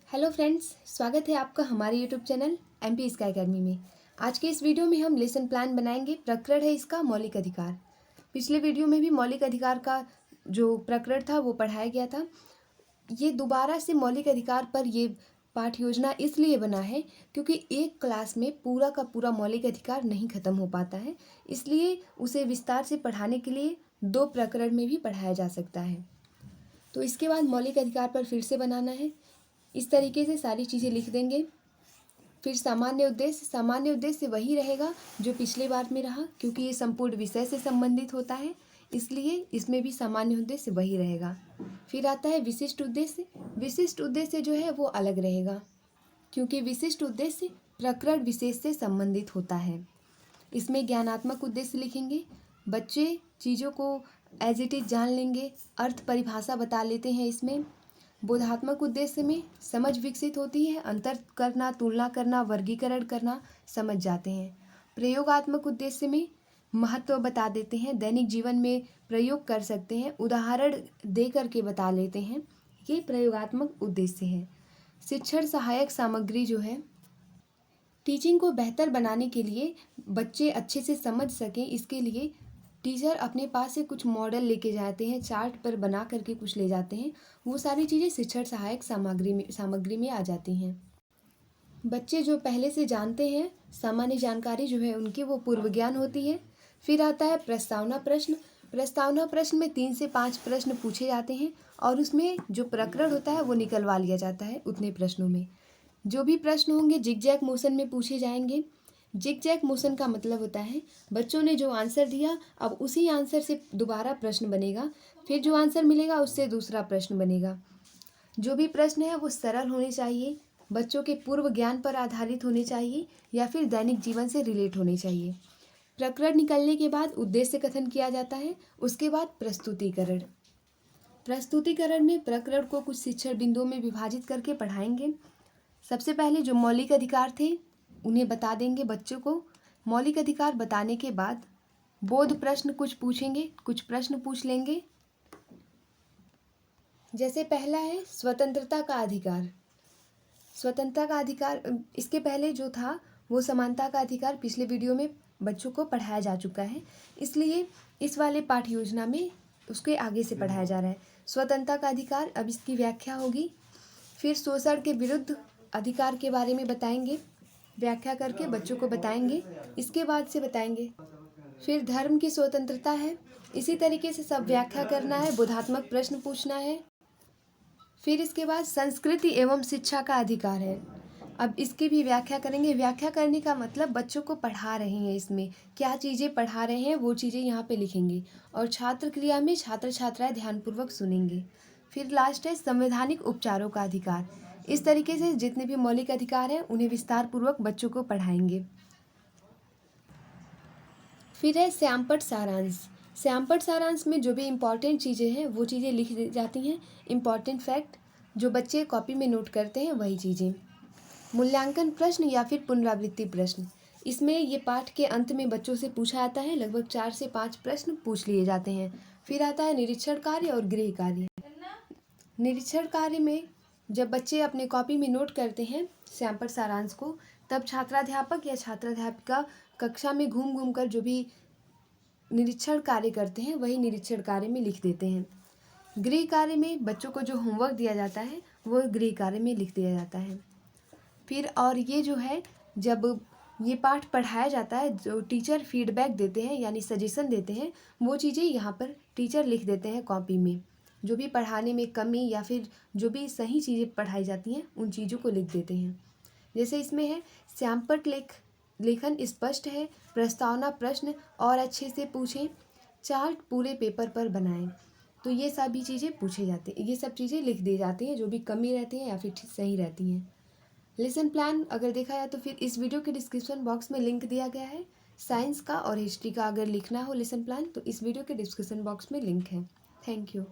Hello friends, स्वागत है आपका हमारे YouTube channel MP sky academy में। आज के इस वीडियो में हम लेसन प्लान बनाएंगे। प्रकरण है इसका मौलिक अधिकार। पिछले वीडियो में भी मौलिक अधिकार का जो प्रकरण था वो पढ़ाया गया था। ये दोबारा से मौलिक अधिकार पर ये पाठ योजना इसलिए बना है क्योंकि एक क्लास में पूरा का पूरा मौलिक अधिकार नहीं ख़त्म हो पाता है, इसलिए उसे विस्तार से पढ़ाने के लिए 2 प्रकरण में भी पढ़ाया जा सकता है। तो इसके बाद मौलिक अधिकार पर फिर से बनाना है। इस तरीके से सारी चीज़ें लिख देंगे। फिर सामान्य उद्देश्य वही रहेगा जो पिछले बार में रहा, क्योंकि ये संपूर्ण विषय से संबंधित होता है, इसलिए इसमें भी सामान्य उद्देश्य वही रहेगा। फिर आता है विशिष्ट उद्देश्य। विशिष्ट उद्देश्य जो है वो अलग रहेगा, क्योंकि विशिष्ट उद्देश्य प्रकरण विशेष से संबंधित होता है। इसमें ज्ञानात्मक उद्देश्य लिखेंगे। बच्चे चीज़ों को एज इट इज़ जान लेंगे, अर्थ परिभाषा बता लेते हैं। इसमें बोधात्मक उद्देश्य में समझ विकसित होती है, अंतर करना, तुलना करना, वर्गीकरण करना समझ जाते हैं। प्रयोगात्मक उद्देश्य में महत्व बता देते हैं, दैनिक जीवन में प्रयोग कर सकते हैं, उदाहरण दे करके बता लेते हैं। ये प्रयोगात्मक उद्देश्य है। शिक्षण सहायक सामग्री जो है, टीचिंग को बेहतर बनाने के लिए, बच्चे अच्छे से समझ सकें, इसके लिए टीचर अपने पास से कुछ मॉडल लेके जाते हैं, चार्ट पर बना करके कुछ ले जाते हैं। वो सारी चीज़ें शिक्षण सहायक सामग्री में आ जाती हैं। बच्चे जो पहले से जानते हैं, सामान्य जानकारी जो है उनकी, वो पूर्व ज्ञान होती है। फिर आता है प्रस्तावना प्रश्न। प्रस्तावना प्रश्न में 3 से 5 प्रश्न पूछे जाते हैं और उसमें जो प्रकरण होता है वो निकलवा लिया जाता है उतने प्रश्नों में। जो भी प्रश्न होंगे जिग-जैग मोशन में पूछे जाएंगे। जिग-जैग मोशन का मतलब होता है बच्चों ने जो आंसर दिया, अब उसी आंसर से दोबारा प्रश्न बनेगा, फिर जो आंसर मिलेगा उससे दूसरा प्रश्न बनेगा। जो भी प्रश्न है वो सरल होने चाहिए, बच्चों के पूर्व ज्ञान पर आधारित होने चाहिए या फिर दैनिक जीवन से रिलेट होने चाहिए। प्रकरण निकलने के बाद उद्देश्य कथन किया जाता है। उसके बाद प्रस्तुतिकरण। प्रस्तुतिकरण में प्रकरण को कुछ शिक्षण बिंदुओं में विभाजित करके पढ़ाएंगे। सबसे पहले जो मौलिक अधिकार थे उन्हें बता देंगे बच्चों को। मौलिक अधिकार बताने के बाद बोध प्रश्न कुछ पूछेंगे, कुछ प्रश्न पूछ लेंगे। जैसे पहला है स्वतंत्रता का अधिकार। स्वतंत्रता का अधिकार, इसके पहले जो था वो समानता का अधिकार पिछले वीडियो में बच्चों को पढ़ाया जा चुका है, इसलिए इस वाले पाठ योजना में उसके आगे से पढ़ाया जा रहा है। स्वतंत्रता का अधिकार, अब इसकी व्याख्या होगी। फिर शोषण के विरुद्ध अधिकार के बारे में बताएंगे, व्याख्या करके बच्चों को बताएंगे, इसके बाद से बताएंगे। फिर धर्म की स्वतंत्रता है, इसी तरीके से सब व्याख्या करना है, बोधात्मक प्रश्न पूछना है। फिर इसके बाद संस्कृति एवं शिक्षा का अधिकार है, अब इसकी भी व्याख्या करेंगे। व्याख्या करने का मतलब बच्चों को पढ़ा रहे हैं, इसमें क्या चीज़ें पढ़ा रहे हैं वो चीज़ें यहाँ पे लिखेंगे और छात्र क्रिया में छात्र छात्राएं ध्यानपूर्वक सुनेंगे। फिर लास्ट है संवैधानिक उपचारों का अधिकार। इस तरीके से जितने भी मौलिक अधिकार हैं उन्हें विस्तार पूर्वक बच्चों को पढ़ाएंगे। फिर है श्यामपट्ट सारांश। श्यामपट्ट सारांश में जो भी इम्पॉर्टेंट चीज़ें हैं वो चीज़ें लिख दी जाती हैं। इम्पॉर्टेंट फैक्ट जो बच्चे कॉपी में नोट करते हैं वही चीज़ें। मूल्यांकन प्रश्न या फिर पुनरावृत्ति प्रश्न, इसमें ये पाठ के अंत में बच्चों से पूछा जाता है। लगभग 4 से 5 प्रश्न पूछ लिए जाते हैं। फिर आता है निरीक्षण कार्य और गृह कार्य। निरीक्षण कार्य में जब बच्चे अपने कॉपी में नोट करते हैं श्यामपट्ट सारांश को, तब छात्राध्यापक या छात्राध्यापिका कक्षा में घूम घूम कर जो भी निरीक्षण कार्य करते हैं वही निरीक्षण कार्य में लिख देते हैं। गृह कार्य में बच्चों को जो होमवर्क दिया जाता है वो गृह कार्य में लिख दिया जाता है। फिर और ये जो है, जब ये पाठ पढ़ाया जाता है, जो टीचर फीडबैक देते हैं यानी सजेशन देते हैं, वो चीज़ें यहाँ पर टीचर लिख देते हैं कॉपी में। जो भी पढ़ाने में कमी या फिर जो भी सही चीज़ें पढ़ाई जाती हैं उन चीज़ों को लिख देते हैं। जैसे इसमें है श्यामपट्ट लेखन स्पष्ट है, प्रस्तावना प्रश्न और अच्छे से पूछें, चार्ट पूरे पेपर पर बनाएं। तो ये सभी चीज़ें पूछे जाते हैं, ये सब चीज़ें लिख दी जाती हैं जो भी कमी रहती हैं या फिर सही रहती हैं। लेसन प्लान अगर देखा जाए तो फिर इस वीडियो के डिस्क्रिप्शन बॉक्स में लिंक दिया गया है। साइंस का और हिस्ट्री का अगर लिखना हो लेसन प्लान तो इस वीडियो के डिस्क्रिप्शन बॉक्स में लिंक है। Thank you.